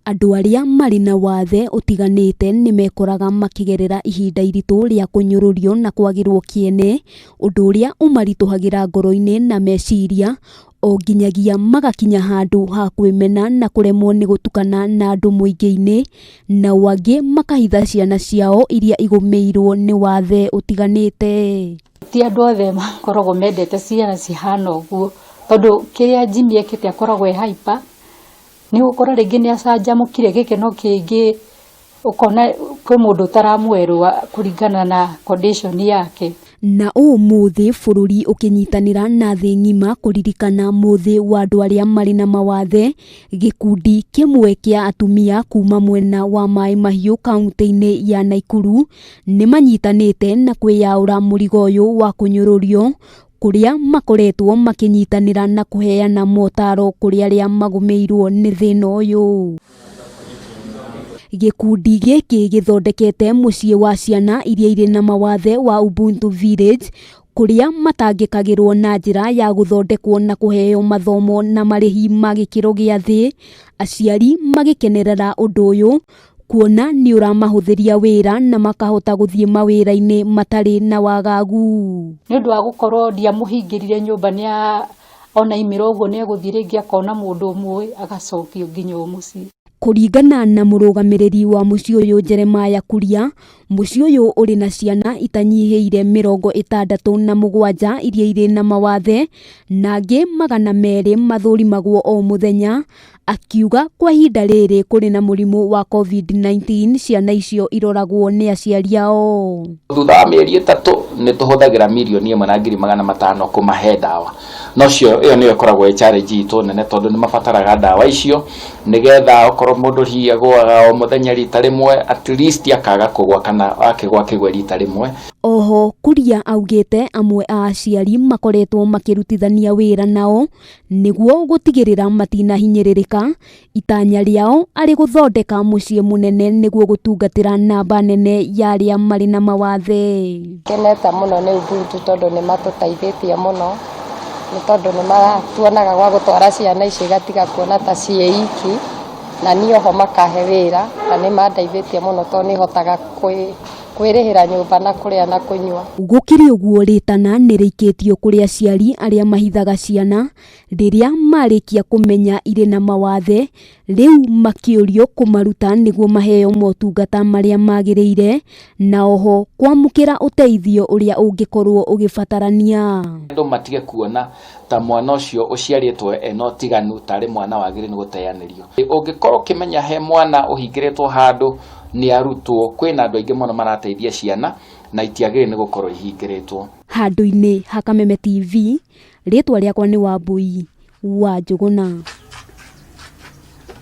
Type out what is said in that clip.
Andu aria mari na wathe utiganite nimekoraga makigerera ihinda iritu ria kunyururio na kwagirwo kiene, undu uria umarituhagira ngoro-ini na meciria, o nginyagia magakinya handu ha kwimena na kuremwo ni gutukana na andu muingi-ini, na wangi makahitha ciana ciao iria igumeirwo ni wathe utiganite. Ti andu othe makoragwo mendete ciana cihana uguo, tondu kiria Jimmy ekite akoragwo hyper, ni gukora ringi ni acanjamukire gikeno kingi, ukona kwi mundu utaramwerwa kuringana na condition yake. Na muthi bururi ukinyitanira na thi ngima kuririkana muthi wa andu aria mari na mawathe, gikundi kimwe kia atumia kuma mwena wa Maai Mahiu kaunti-ini ya Naikuru ni manyitanite na kwiyaura murigo uyu wa kunyururio, kuria makoretwo makinyitanira na kuheana motaro kuri aria magumeirwo ni thina uyu. Gikundi giki githondekete mucii wa ciana iria iri na mawathe wa Ubuntu Village, kuria matangikagirwo na njira ya guthondekwo na kuheo mathomo na marihi ma gikiro gia thi, aciari magikenerera undu uyu, kuona ni uramahuthiria wira na makahota guthie mawira-ini matari na wagagu. Ni undu wa gukorwo ndia muhingirire nyumba ni ona imiro uguo ni eguthie ringi akona mundu umwe agacokio nginya mucii. Kuringana na murugamiriri wa mucii uyu Jeremiah kuria, mucii uyu uri na ciana itanyihiire 67 iria iri na mawathe, na angi 200 mathurimagwo o muthenya, akiuga kwa ihinda riri kuri na murimu wa COVID-19 ciana icio iroragwo ni aciari ao. Thutha wa mieri 3 ni tuhuthagira milioni 1,500 kumahe dawa, no cio iyo niyo ikoragwo challenge itu nene tondu ni mabataraga dawa icio nigetha okorwo mundu hiagwaga o muthenya rita rimwe, at least akaga kugwa kana akigwa kigwe rita rimwe. Oho kuria augite amwe a aciari makoretwo makirutithania wira nao niguo gutigirira matina hinyiririka, itanya riao ari guthondeka mucii munene niguo gutungatira namba nene ya aria mari na mawathe. Keneta muno ni Ubuntu tondu ni matutaithitie muno, ni tondu ni matuonaga gwa gutwara ciana ici igatiga kuona ta cie iki, na nioho makahe wira, na ni mandaithitie muno tondu ni hotaga kwirihira nyumba na kuria na kunywa. Gukiri uguo ritana ni rikitio kuri aciari aria mahithaga ciana riria marikia kumenya iri na mawathe, riu makiurio kumaruta niguo maheo motungata maria magiriire, na oho kwamukira uteithio uria ungikorwo ugibatarania. Andu matige kuona ta mwana ucio uciaritwo eno tiganu tari mwana wagire ni guteanirio. Ungikorwo kimenya he mwana uhingiritwo handu ni arutwo, kwina andu aingi muno marateithia ciana na itiagire ni gukorwo ihingiritwo. Handu-ini ha Kameme TV, ritwa riakwa ni Wambui wa Njuguna.